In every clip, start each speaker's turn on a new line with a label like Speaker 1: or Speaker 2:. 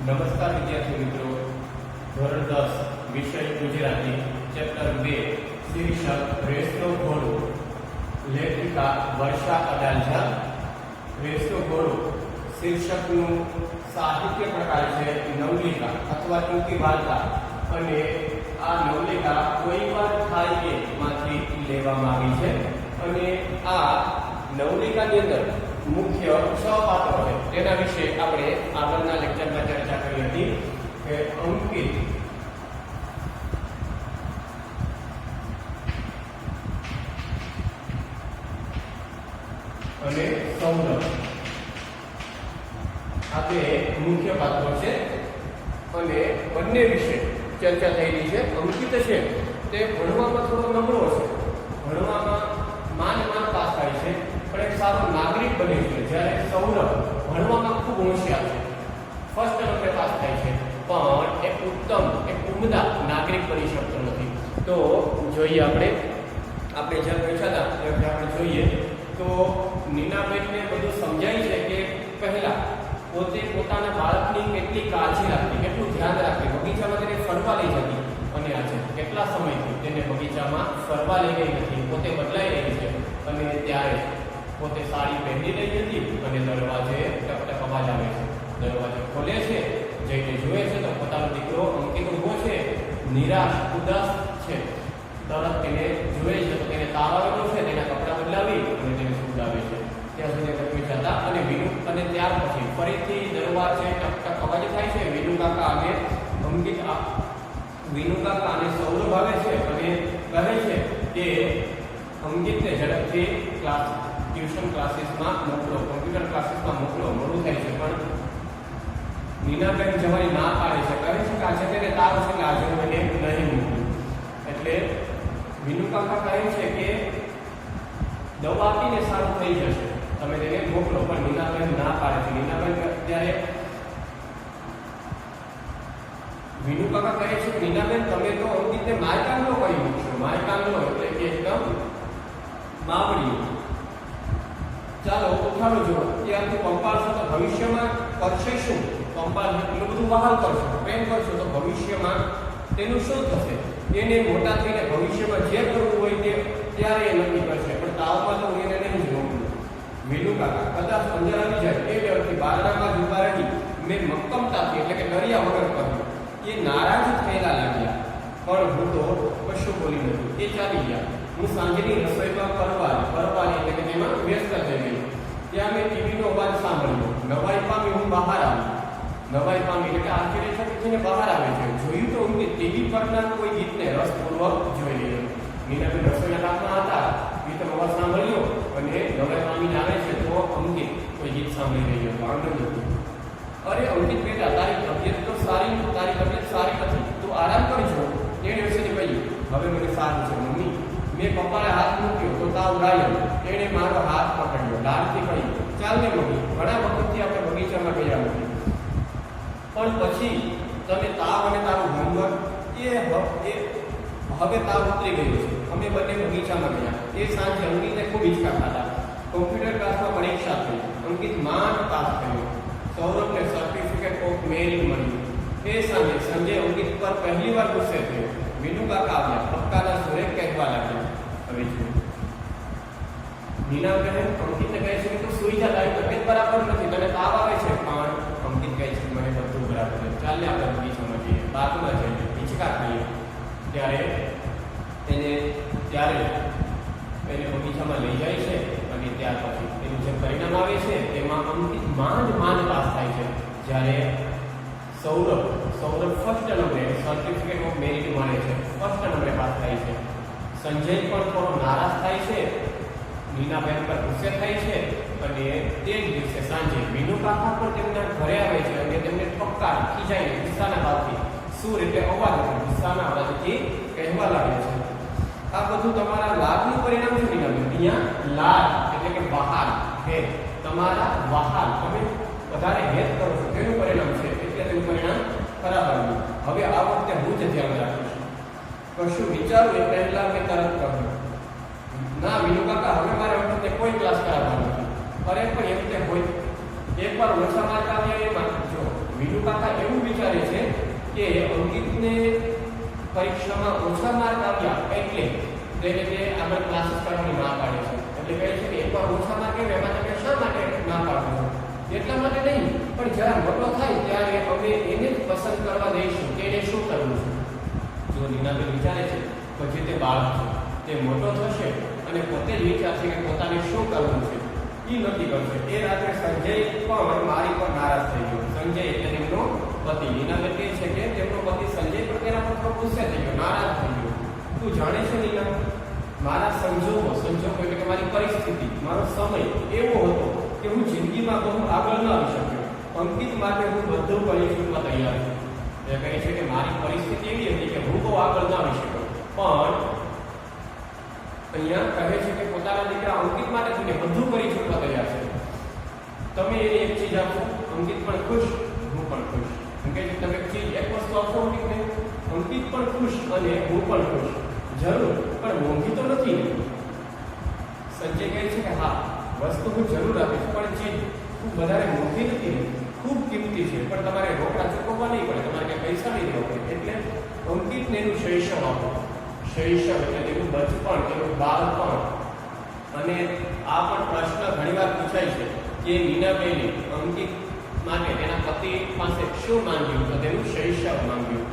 Speaker 1: નમસ્કાર વિદ્યાર્થી મિત્રો, ધોરણ 10 વિષય ગુજરાતી ચેપ્ટર 2 શીર્ષક રેસનો ઘોડો, લેખિકા વર્ષા અડાલજા. રેસનો ઘોડો શીર્ષકનું સાહિત્ય પ્રકાર છે નવલિકા અથવા ટૂંકી વાર્તા, અને આ નવલિકા કોઈ વાર થાય કે માંથી લેવામાં આવી છે. અને આ નવલિકાની અંદર મુખ્ય 6 પાત્રો છે. તેના વિશે આપણે આગળના લેક્ચરમાં ચર્ચા કરી હતી કે અંકિત, અને સૌરભ આ બે મુખ્ય પાત્રો છે. અને બંને વિશે ચર્ચા થયેલી છે. અંકિત છે તે ભણવામાં થોડો નબળો છે, ભણવામાં માંડ પાસ થાય છે, પણ એક સારો નાગરિક બને છે. જ્યારે સૌરભ ભણવામાં ખૂબ હોશિયાર છે, ફર્સ્ટ નંબરે પાસ થાય છે, પણ એક ઉત્તમ, એક ઉમદા નાગરિક બની શકતો નથી. તો જોઈએ આપણે જ્યાં બેઠા હતા ત્યાં આપણે જોઈએ તો નીનાબેનને બધું સમજાય છે કે પહેલા પોતે પોતાના બાળકની કેટલી કાળજી રાખવી, કેટલું ધ્યાન રાખવી. બગીચામાં તેને ફરવા લઈ જતી, અને આજે કેટલા સમયથી તેને બગીચામાં ફરવા લઈ ગઈ નથી, પોતે બદલાઈ રહી છે. અને ત્યારે પોતે સાડી પહેરી રહી હતી અને દરવાજે ટક અવાજ આવે છે. દરવાજો ખોલે છે, જઈને જુએ છે તો પોતાનો દીકરો અંકિત ઊભો છે, નિરાશ ઉદાસ છે. તરત તેને જુએ છે તો તેને તાવ આવેલો છે, તેના કપડાં બદલાવી અને તેને સુવડાવે છે. ત્યાં સુધી તમે જતા અને વિનુ, અને ત્યાર પછી ફરીથી દરવાજે ટક અવાજ થાય છે. વિનુ કાકા અને અંકિત, વિનુ કાકા અને સૌરભ આવે છે અને કહે છે કે અંકિતને ઝડપથી ટ્યુશન ક્લાસીસમાં મોકલો, કોમ્પ્યુટર ક્લાસીસમાં મોકલો, મોડું થાય છે. પણ નીનાબેન જવાની ના પાડે છે, કહે છે કે આજે તેને તાવ છે કે આજે મને નહીં મોકલું. એટલે વિનુ કાકા કહે છે કે દવા આપીને સારું થઈ જશે, તમે તેને મોકલો. પણ નીનાબેન ના પાડે છે. નીનાબેન ત્યારે વિનુ કાકા કહે છે કે નીનાબેન તમે તો અંકિતને માયકાંડો કરી મૂકશો. માયકાંડો એટલે કે એકદમ માવડી. ચાલો ઉઠાડો જો, ત્યારથી પંપાળ છો તો ભવિષ્યમાં કરશે શું? પંપાળ એટલું બધું વહાલ કરશો, પ્રેમ કરશો તો ભવિષ્યમાં તેનું શું થશે? એને મોટા થઈને ભવિષ્યમાં જે કરવું હોય તે ત્યારે એ નક્કી કરશે. પણ તાવમાં તો એને નહીં જ મોકલું. વિનુ કાકા કદાચ અંદર આવી જાય એ ડરથી બારણામાં જ ઉભા રહી મેં મક્કમતાથી એટલે કે ડર્યા વગર કહ્યું. એ નારાજ થયેલા લાગ્યા, પણ હું તો કશું બોલી નથી. એ ચાલી ગયા. હું સાંજની રસોઈમાં પરવારી એટલે કે તેમાં વ્યસ્ત થઈ ગઈ. ત્યાં મેં ટીવીનો અવાજ સાંભળ્યો. નવાઈ પામી હું બહાર આવી. નવાઈ પામી એટલે કે આશ્ચર્યચકિત બહાર આવે છે. જોયું તો હું ટીવી પરના કોઈ ગીતને રસપૂર્વક જોઈ રહ્યો. મીનાબેન રસોઈના કામમાં હતા, ગીતનો અવાજ સાંભળ્યો અને નવાઈ પામીને આવે છે તો અંકિત કોઈ ગીત સાંભળી રહ્યો હતો. આનંદ હતો. અરે અંકિત બેટા, તારી તબિયત સારી નથી, તું આરામ કરજો. તેણે વિશે કહ્યું. હવે મને સારું છે મમ્મી. મેં પપ્પાને હાથ મૂક્યો તો તાવ ગાયો. તેણે મારો હાથ પકડ્યો, લાડથી કહ્યું ચાલ ને મમ્મી, ઘણા વખતથી આપણે બગીચામાં ગયા નથી, પણ પછી તમે તાવ અને તારું હોમવર્ક હવે તાવ ઉતરી ગયું છે. અમે બંને બગીચામાં ગયા. એ સાંજે અંકિતને ખૂબ હિંચકા ખાધા. કોમ્પ્યુટર ક્લાસમાં પરીક્ષા થઈ. અંકિત માંડ પાસ થયો. સૌરભને સર્ટિફિકેટ ઓફ મેરિટ મળ્યું. એ સાંજે સંજય અંકિત પર પહેલી વાર ગુસ્સે થયો. વિનુ કાકા આવ્યા, પક્કાના સુરે કહેવા લાગ્યા. હવે જો નીનાબેન અંકિતને કહે છે કે તું સૂઈ જા, તારી તબિયત બરાબર નથી, તને તાવ આવે છે. પણ અંકિત કહે છે મને બધું બરાબર છે, ચાલ આપણે બગીચામાં જઈએ, બાગમાં જઈએ, હિંચકા ખાઈએ. ત્યારે એને બગીચામાં લઈ જાય છે. અને ત્યાર પછી એનું જે પરિણામ આવે છે તેમાં અંકિત માંડ પાસ થાય છે. જ્યારે સૌરભ ફર્સ્ટ નંબરે સર્ટિફિકેટ ઓફ મેરિટ મળે છે, ફર્સ્ટ નંબરે પાસ થાય છે. સંજય પણ થોડો નારાજ થાય છે, નીનાબેન પર ગુસ્સે થાય છે. અને તે જ દિવસે સાંજે વિનુ કાકા પણ તેમના ઘરે આવે છે અને તેમને ઠપકાર ખીજાઈને ગુસ્સાના ભાવથી, સુર એટલે અવાજ, ગુસ્સાના અવાજથી કહેવા લાગે છે આ બધું તમારા લાભનું પરિણામ છે નીનાબેન. અહીંયા લાભ એટલે કે વહાલ, હેત, તમારા વહાલ, તમે વધારે હેત કરો છો તેનું પરિણામ છે. એટલે તેનું પરિણામ ખરાબ આવ્યું. હવે આ વખતે હું જ ધ્યાન રાખીશ. કશું વિચારું એ પહેલા મેં તરત કહ્યું ના વિનુ કાકા, હવે મારે વખતે કોઈ ક્લાસ કરાવવાનો નથી. અરે પણ એમ તે હોય, એકવાર ઓછા માર્ક આવ્યા એમાં જો વિનુ કાકા એવું વિચારે છે કે અંકિતને પરીક્ષામાં ઓછા માર્ક આવ્યા એટલે તેને તે આગળ ક્લાસીસ કરવાની ના પાડે છે. એટલે કહે છે કે એકવાર ઓછા માર્ક આવે એમાં તમે શા માટે ના પાડો છો? એટલા માટે નહીં, પણ જ્યારે મોટો થાય ત્યારે અમે એને જ પસંદ કરવા દઈશું કે એને શું કરવું છે. જો નીનાબેન વિચારે છે પછી તે બાળક છે, તે મોટો થશે અને પોતે જ વિચારશે કે પોતાને શું કરવું છે એ નક્કી કરશે. એ રાત્રે સંજય પણ મારી પર નારાજ થઈ ગયો. સંજય એટલે તેમનો પતિ. નીનાબેન કહે છે કે તેમનો પતિ સંજય પર તેના પર થોડો ગુસ્સે થઈ ગયો, નારાજ થઈ ગયો. તું જાણે છે નીના, મારા સંજોગો એટલે કે મારી પરિસ્થિતિ, મારો સમય એવો હતો કે હું જિંદગીમાં બહુ આગળ ન આવી શક્યો. અંકિત માટે હું બધું કરી છૂટવા તૈયાર છું. એ કહે છે કે મારી પરિસ્થિતિ એવી હતી કે હું બહુ આગળ ન આવી શક્યો, પણ અહીંયા કહે છે કે પોતાના દીકરા અંકિત માટે થઈને બધું કરી છૂટવા તૈયાર છે. તમે એને એક ચીજ આપો, અંકિત પણ ખુશ, હું પણ ખુશ. એમ કે તમે ચીજ એક વસ્તુ આપો અંકિતને, અંકિત પણ ખુશ અને હું પણ ખુશ. જરૂર, પણ મોંઘી તો નથી. સંજય કહે છે કે હા, વસ્તુ હું જરૂર આપીશ, પણ ચીજ ખૂબ વધારે મોંઘી નથી, ખૂબ કિંમતી છે, પણ તમારે રોકડા ચૂકવવા નહીં પડે, તમારે કંઈ પૈસા નહીં દેવા પડે. એટલે અંકિતને એનું શૈશવ આપો. શૈશવ એટલે તેનું બચપણ, તેનું બાળપણ. અને આ પણ પ્રશ્ન ઘણીવાર પૂછાય છે કે નીનાબેને અંકિત માટે તેના પતિ પાસે શું માંગ્યું? તો તેનું શૈશવ માંગ્યું.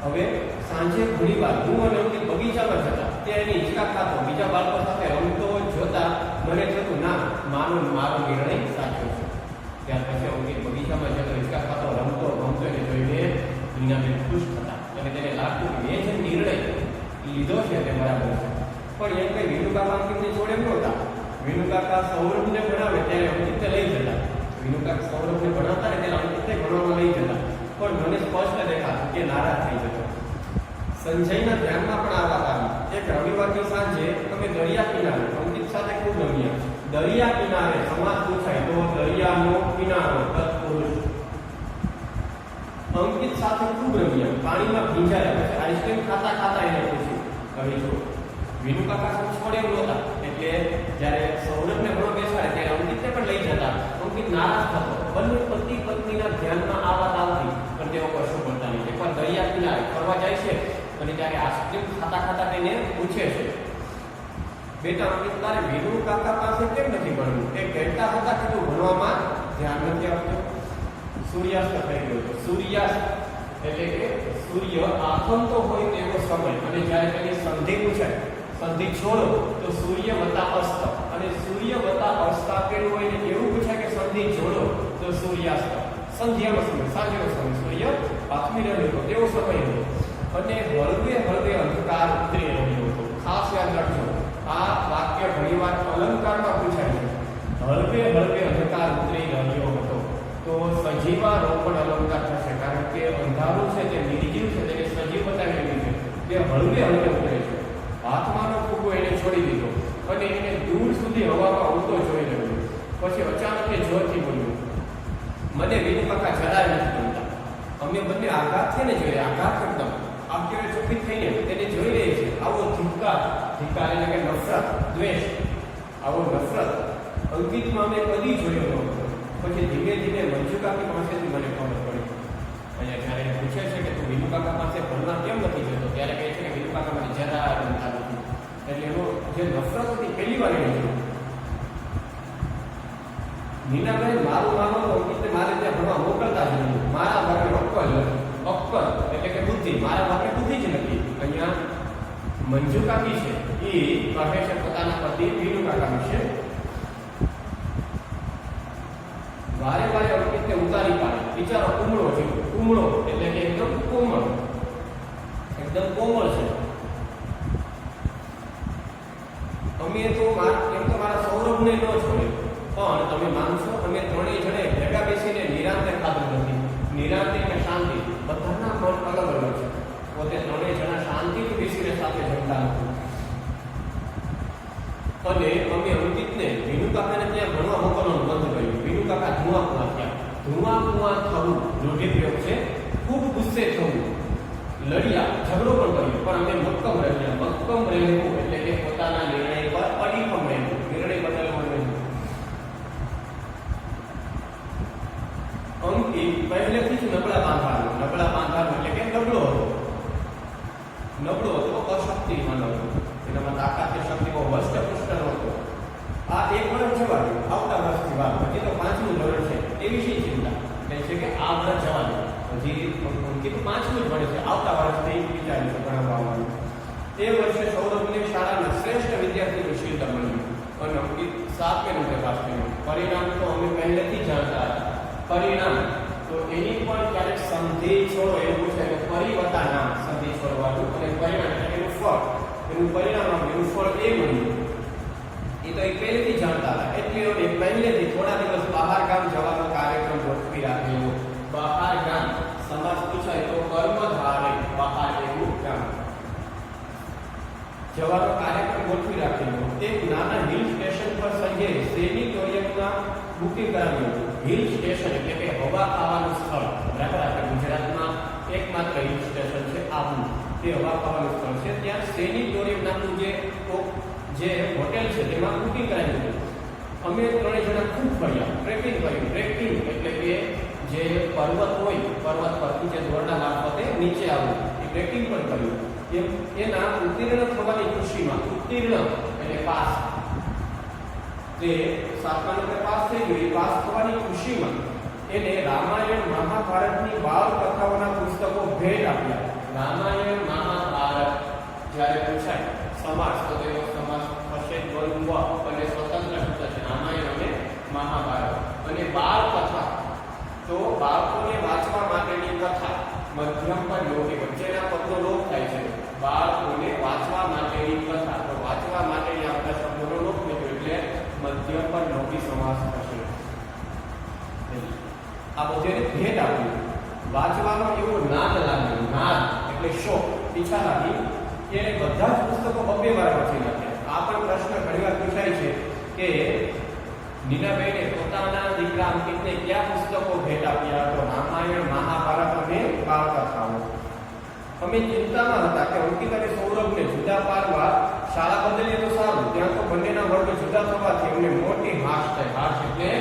Speaker 1: હવે સાંજે ઘણીવાર હું અને અંકિત બગીચામાં જતા, ત્યાં એની હિંચકા ખાતો, બીજા બાળકો સાથે રમતો જોતા મને થતું ના, મારો નિર્ણય સાચો છે. ત્યાર પછી અંકિત બગીચામાં જતો, હિંચકા ખાતો, રમતો એને જોઈને નીનાબેન ખુશ થતા અને તેને લાગતું કે મેં જે નિર્ણય લીધો છે તે બરાબર છે. પણ એમ કઈ વિનુ કાકા અંકિતને છોડે નહોતા. વિનુ કાકા સૌરભને ભણાવે ત્યારે અંકિતને લઈ જતા. વિનુ કાકા સૌરભને ભણાવતા ને ત્યારે અંકિતને ભણવામાં લઈ જતા. પણ મને સ્પષ્ટ દેખાતું કે નારાજ થઈ જતો. સંજયના ધ્યાનમાં પણ આ વાત આવી. એક રવિવારની સાંજે અમે દરિયા કિનારે અંકિત સાથે ખૂબ રમ્યા. દરિયા કિનારે સમાસ પૂછાય તો દરિયાનો કિનારો તત્પુરુષ. અંકિત સાથે ખૂબ રમ્યા, પાણીમાં ભીંજાયા. પછી આઈસ્ક્રીમ ખાતા એને પૂછ્યું, હવે જો વિનુ કાકા છોડે એમ નહોતા, એટલે જ્યારે સૌરભને ભણવા બેસાડે ત્યારે અંકિતને પણ લઈ જતા. અંકિત નારાજ થતો. બંને પતિ પત્નીના ધ્યાનમાં આ વાત આવતી, પણ તેઓ કશું બોલતા નહીં. એકવાર દરિયા કિનારે ફરવા જાય છે અને ત્યારે આઈસ્ક્રીમ ખાતા તેને પૂછે છે, બેટા અંકિત તારે વિનુ કાકા પાસે કેમ નથી ભણવું? એ કહેતા હતા કે તું ભણવામાં ધ્યાન નથી આપતો. સૂર્યાસ્ત થઈ ગયો હતો. સૂર્યાસ્ત એટલે કે સૂર્ય આથમતો હોય તેવો સમય. અને જ્યારે તેની સંધિ પૂછાય, સંધિ છોડો તો સૂર્ય વત્તા અસ્ત, અને સૂર્ય વત્તા અસ્ત આપેલું હોય ને એવું પૂછાય કે સંધિ જોડો તો સૂર્યાસ્ત. સંધ્યાનો સમય, સાંજનો સમય, સૂર્ય પાથમી રહ્યો હતો તેવો સમય હતો. અને હળવે અંધકાર ઉતરી રહ્યો હતો. ખાસ યાદ રાખજો, આ વાક્ય ઘણીવાર અલંકારમાં પૂછાય છે. હળવે અંધકાર ઉતરી રહ્યો હતો. તો સજીવા રોપણ અલંકાર થશે, કારણ કે અંધારું છે તે નિર્જીવ છે, તેને સજીવ બતાવેલું છે. તે હળવે ઉતરે છે. હાથમાંનો ફૂગો એને છોડી દીધો અને એને દૂર સુધી હવામાં ઉડતો જોઈ રહ્યો. પછી અચાનક એ જોરથી બોલ્યો, મને વિનુ કાકા જરાય નથી ગમતા. અમે બંને આઘાતથી ને જોઈએ, આઘાત એકદમ આખી ચોખ્ખી થઈને તેને જોઈ રહી છે. આવો ધિક્કાર એટલે કે નફરત, દ્વેષ, આવો નફરત અંકિતમાં અમે કદી જોયો નહોતો. પછી ધીમે મંજુ કાકી પાસેથી મને ખબર પડી. અહીંયા જ્યારે પૂછે છે કે તું વિનુ કાકા પાસે ભણવા કેમ નથી જતો, ત્યારે કહે છે કે વિનુ કાકા મને જરા ગમતા નથી. એટલે એનો જે નફરત હતી પહેલી વાર એને જોયું. નીનાબેન મારું માનો તો અંકિતને મારે ત્યાં ભણવા મોકલતા જ નથી. મારા ભાગે અક્કલ એટલે કે બુદ્ધિ, મારા ભાગે બુદ્ધિ જ નથી. અહીંયા મંજુ કાકી છે એ કહે છે પોતાના પતિ વિનુ કાકા વિશે. વારે અંકિતને ઉતારી પાડે. બિચારો કુમળો છે. કુમળો એટલે કે એકદમ કોમળ છે. અમે તો મારા સૌરભને ન છોડે, પણ તમે માનશો અમે ત્રણેય જણે ભેગા બેસીને નિરાંતે ખાધું નથી. નિરાંતે કે શાંતિ, બધાના મન અલગ છે. પોતે ત્રણેય જણા શાંતિથી બેસીને સાથે જમતા નથી. અને અમે અંકિતને વિનુ કાકાને ત્યાં ભણવા મોકલવાનું બંધ કર્યું. વિનુ કાકા ધુઆ થવું રૂઢિપ્રયોગ છે. ખૂબ ગુસ્સે થવું, લડ્યા, ઝઘડો પણ કર્યો, પણ અમે મક્કમ રહ્યા. મક્કમ રહેવું એટલે કે પોતાના નિર્ણય પર અડીખમ રહેવું, નિર્ણય બદલવો નહીં. તો 5મું ધોરણ છે એવી શી ચિંતા કહે છે કે આ વર્ષ જવા દો, હજી અંકિત 5મું જ ભણે છે, આવતા વર્ષથી વિચાર્યું છે ભણાવવા આવવાનું. તે વર્ષે સૌરભને શાળાના શ્રેષ્ઠ વિદ્યાર્થીનું શિલ્ડ મળ્યું અને અંકિત 7મે નંબરે પાસ થયો. પરિણામ તો અમે પહેલેથી જાણતા હતા. પરિણામ તો એની પણ ક્યારેક સંધિ છોડો એવું છે કે પરિવર્તા નામ સંધિ છોડવાનું અને પરિણામ એટલે એનું ફળ, એનું પરિણામ આવે, એનું ફળ એ મળ્યું. એ તો એ પહેલેથી જાણતા હતા એટલે એ પહેલેથી થોડા દિવસ બહાર ગામ જવાનો કાર્યક્રમ ગોઠવી રાખેલો. બહાર ગામ સમાજ પૂછાય તો કર્મધારે બહાર એવું ગામ જવાનો કાર્યક્રમ ગોઠવી રાખેલો. એક નાના હિલ સ્ટેશન પર સંજય સેનિટોરિયમમાં બુકિંગ કરાવ્યું હતું. હિલ સ્ટેશન એટલે કે હવા ખાવાનું સ્થળ, બરાબર. આપણે ગુજરાતમાં એકમાત્ર હિલ સ્ટેશન છે આબુ, તે હવા ખાવાનું સ્થળ છે. ત્યાં સેનિટોરિયમ નામનું જે હોટેલ છે તેમાં બુકિંગ કરાવ્યું હતું. અમે 3 જણા ખૂબ ફર્યા, ટ્રેકિંગ કર્યું. ટ્રેકિંગ એટલે કે જે પર્વત હોય, પર્વત પરથી જે દોરડા મારફતે નીચે આવવું, એ ટ્રેકિંગ પણ કર્યું. એના ઉત્તીર્ણ થવાની ખુશીમાં, ઉત્તીર્ણ એટલે પાસ, તે 7મા નંબરે પાસ થઈ ગયું, પાસ થવાની ખુશીમાં એને રામાયણ મહાભારતની બાળ કથાઓના પુસ્તકો ભેટ આપ્યા. રામાયણ મહાભારત જ્યારે પૂછાય સમાસ તો તેનો સમાસ થશે દ્વંદ્વ અને સ્વતંત્ર શબ્દ છે, રામાયણ અને મહાભારત. અને બાળ કથા તો બાળકોને વાંચવા માટેની કથા, મધ્યમ પર લોકે વચ્ચેના પદનો લોપ થાય છે. બાળકોને વાંચવા માટેની કથા, તો વાંચવા માટેની આપણા શબ્દોનો લોપ થયો એટલે મધ્યમ પર લોપી સમાસ થશે. આ બધેને ભેટ આપ્યું. વાંચવાનો એવો નાદ લાગ્યો, નાદ એટલે શોખ, ઈચ્છા લાગી કે બધા જ પુસ્તકો 2 વાર વાંચી નાખ્યા. આ પણ પ્રશ્ન ઘણીવાર પૂછાય છે કે નીનાબેને પોતાના દીકરા અંકિતને કયા પુસ્તકો ભેટ આપ્યા? તો રામાયણ, મહાભારત અને બાળકથાઓ. અમે ચિંતામાં હતા કે અંકિત અને સૌરભને જુદા પાડવા શાળા બદલીએ તો સારું, ત્યાં તો બંનેના વર્ગ જુદા થવાથી અમને મોટી હાશ થઈ. હાશ એટલે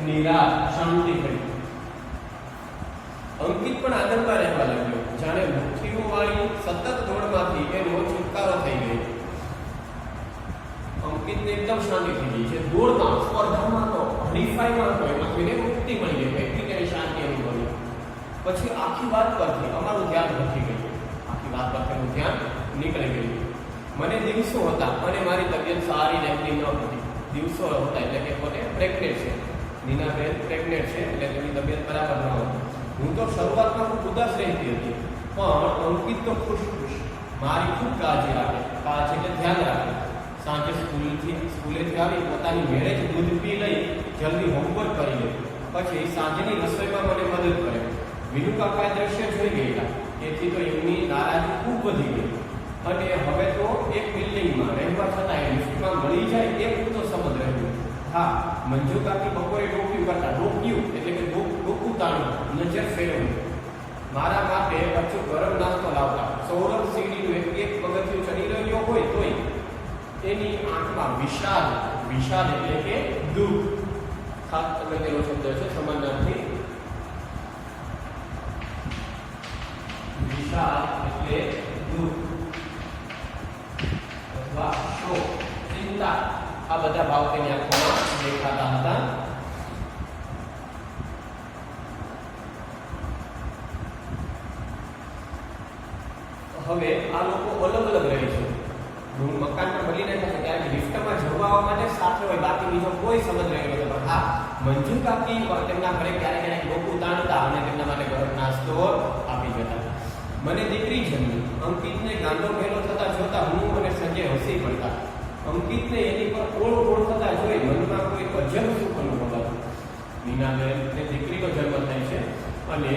Speaker 1: નિરાશ, શાંતિ થઈ. અંકિત પણ આનંદમાં રહેવા લાગ્યો, જાણે મુઠ્ઠીઓ વાળી સતત દોડમાંથી એનો છુટકારો થઈ ગયો. અંકિતને એકદમ શાંતિ થઈ ગઈ છે. દોડમાં, સ્પર્ધામાં તો, હરીફાઈમાં તો એમાંથી એને મુક્તિ મળી ગઈ, એટલી તેની શાંતિ અનુભવી. પછી આખી વાત પરથી અમારું ધ્યાન નથી ગયું, આખી વાત પરથી ધ્યાન નીકળી ગયું. મને દિવસો હતા અને મારી તબિયત સારી રહેતી ન હતી. દિવસો હતા એટલે કે પોતે પ્રેગ્નેન્ટ છે, નીનાબેન પ્રેગ્નેન્ટ છે એટલે તેની તબિયત બરાબર ન હતી. હું તો શરૂઆતમાં ખૂબ ઉદાસ રહેતી હતી, પણ અંકિત તો ખુશ, મારી ખૂબ કાળજી રાખે. કાળજી એટલે ધ્યાન રાખે. સાંજે સ્કૂલેથી આવી પોતાની મેળે જ દૂધ પી લઈ જલ્દી હોમવર્ક કરી લે. પછી સાંજની રસોઈમાં મને મદદ કરે. વિનુ કાકા દ્રશ્ય જોઈ ગયેલા, તેથી તો એમની નારાજગી ખૂબ વધી ગઈ. અને હવે તો એક બિલ્ડિંગમાં રહેવા છતાં એ લિફ્ટમાં મળી જાય એ પૂરતો સંબંધ રહ્યો. હા, મંજુ કાકી બપોરે ડોક્યું કરતા. ડોક્યું એટલે કે ડોકું તાણું, નજર ફેરવું. મારા માટે અચૂક ગરમ નાસ્તો લાવતા. સૌરભ સીડીનું એક પગથિયું ચડી રહ્યો હોય તોય એની આંખમાં વિષાદ, વિષાદ એટલે કે દુઃખ. ખાસ તમે તેનો શબ્દ છે સમાનાર્થી. વિષાદ એટલે દુઃખ અથવા શોક, ચિંતા, આ બધા ભાવ તેની આંખોમાં દેખાતા હતા. હવે આ લોકો અલગ અલગ રહે છે. મકાન પર બની રહ્યા છે ત્યારે લિફ્ટમાં જવા આવવા માટે સાથે હોય, બાકી બીજો કોઈ સંબંધ રહેલો નથી. પણ હા, મંજુ કાકી તેમના ઘરે ક્યારેક ક્યારેક ડોકું તાણતા અને તેમના માટે ગરમ નાસ્તો આપી જતા. મને દીકરી જન્મી. અંકિતને ગાંડો ભેલો થતા જોતા હું અને સંજય હસી પડતા. અંકિતને એની પર ઓળ થતા જોઈ મનમાં કોઈ અજબ સુખ અનુભવાતું. મીનાબેનને દીકરીનો જન્મ થાય છે અને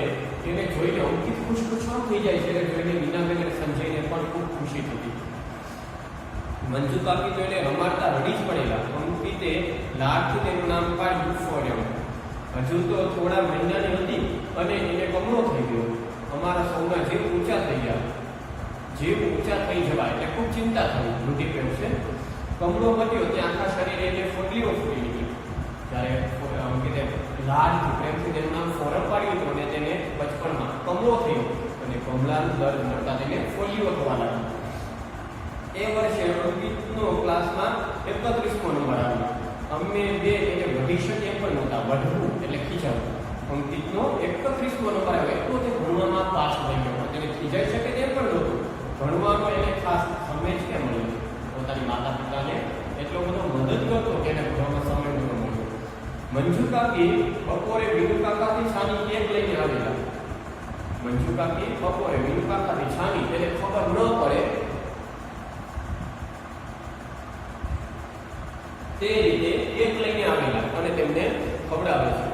Speaker 1: એને જોઈને અંકિત ખુશખુશાલ થઈ જાય છે. એને જોઈને મીનાબેન અને સંજયને પણ ખૂબ ખુશી થતી. મંજુ કાકી તો એને રમાડતા રડી જ પડેલા. અંકિતે લાડથી તેનું નામ પાડ્યું ફોર્યમ. હજુ તો થોડા મહિનાની હતી અને એને કમળો થઈ ગયો. અમારા સૌના જીવ ઊંચા થઈ ગયા. જીવ ઊંચા થઈ જવા એટલે ખૂબ ચિંતા થઈ. રૂઢિપ્રયોગ છે. કમળો મટ્યો ત્યાં આખા શરીરે એને ફોટલીઓ ફૂટી નીકળી. જ્યારે અંકિતે લાડથી પ્રેમથી તેનું નામ ફોરમ પાડ્યું હતું અને તેને બચપણમાં કમળો થયો અને કમળાનું દર્દ મળતા તેને ફોલીઓ થવા લાગ્યો. એ વર્ષે અંકિતનો ક્લાસમાં 31મો નંબર આવ્યો. અમે બે એને વધી શકે એમ પણ નહોતા. વધવું એટલે ખીજાવું. અંકિતનો 31મો નંબર આવ્યો એટલો તે ભણવામાં પાસ થઈ ગયો. તેને ખીજાઈ શકે તેમ પણ નહોતું. ભણવાનો એને ખાસ સમય જ કેમ મળ્યો? પોતાની માતા પિતાને એટલો બધો મદદ કરતો કે એને ભણવામાં સમય નહોતો મળ્યો. મંજુ કાકી બપોરે વિનુ કાકાથી છાની કેક લઈને આવેલા. મંજુ કાકી બપોરે વિનુ કાકાથી છાની તેને ખબર ન પડે તે રીતે કેક લઈને આવેલા અને તેમને ખવડાવે છે.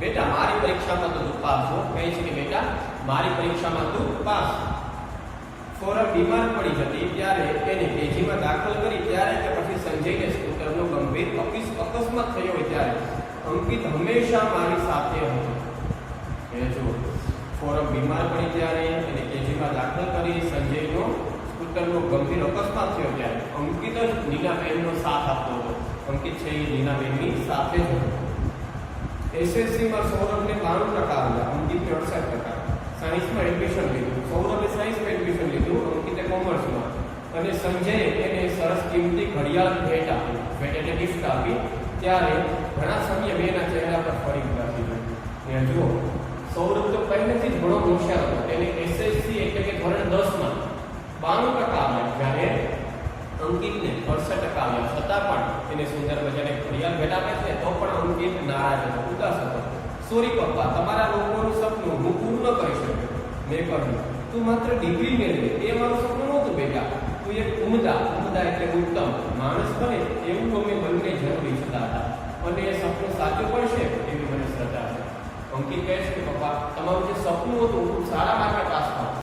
Speaker 1: બેટા મારી પરીક્ષામાં તો તું પાસ હો. કહે છે કે બેટા મારી પરીક્ષામાં તું પાસ. સૌરભ બીમાર પડી હતી ત્યારે તેને કેજીમાં દાખલ કરી ત્યારે કે પછી સંજયને સ્કૂટરનો ગંભીર અકસ્માત થયો હોય ત્યારે અંકિત હંમેશા મારી સાથે હતો. એ જો સૌરભ બીમાર પડી ત્યારે તેને કેજીમાં દાખલ કરી સંજયનો સ્કૂટરનો ગંભીર અકસ્માત થયો ત્યારે અંકિત જ નીનાબેનનો સાથ આપતો હતો. અંકિત છે એ નીનાબેનની સાથે જ હતો. એસએસસીમાં સૌરભને 92% આવ્યા, અંકિતને 68%. સાયન્સમાં એડમિશન લીધું. સૌરભે સાયન્સમાં એડમિશન લીધું, અંકિતે કોમર્સમાં. અને સંજયે એને સરસ કિંમતી ઘડિયાળ ભેટ આપી, ભેટ એટલે ગિફ્ટ આપી. ત્યારે ઘણા સમય બેના ચહેરા પર ફરી ઉદાસી જોઈ. ત્યાં જુઓ સૌરભ તો પહેલેથી જ ઘણો હોશિયાર હતો. તેને એસએસસી એટલે કે ધોરણ 10માં 92% આવ્યા, જ્યારે અંકિતને 68% આવ્યા. છતાં પણ એને સુંદર મજાની ઘડિયાળ ભેટ આપે છે તો પણ અંકિત નારાજ હતો, ઉદાસ હતો. સોરી પપ્પા, તમારા લોકોનું સપનું હું પૂર્ણ કરી શક્યો. મેં કહ્યું તું માત્ર ડિગ્રી મેળવે એ મારું સપનું નહોતું બેટા. તું એક ઉમદા એટલે ઉત્તમ માણસ બને એવું અમે બંને જરૂરી ઈચ્છતા હતા અને એ સપનું સાચું પડશે એવી મને શ્રદ્ધા છે. અંકિત કહે છે કે પપ્પા તમારું જે સપનું હતું ખૂબ સારા માર્ગે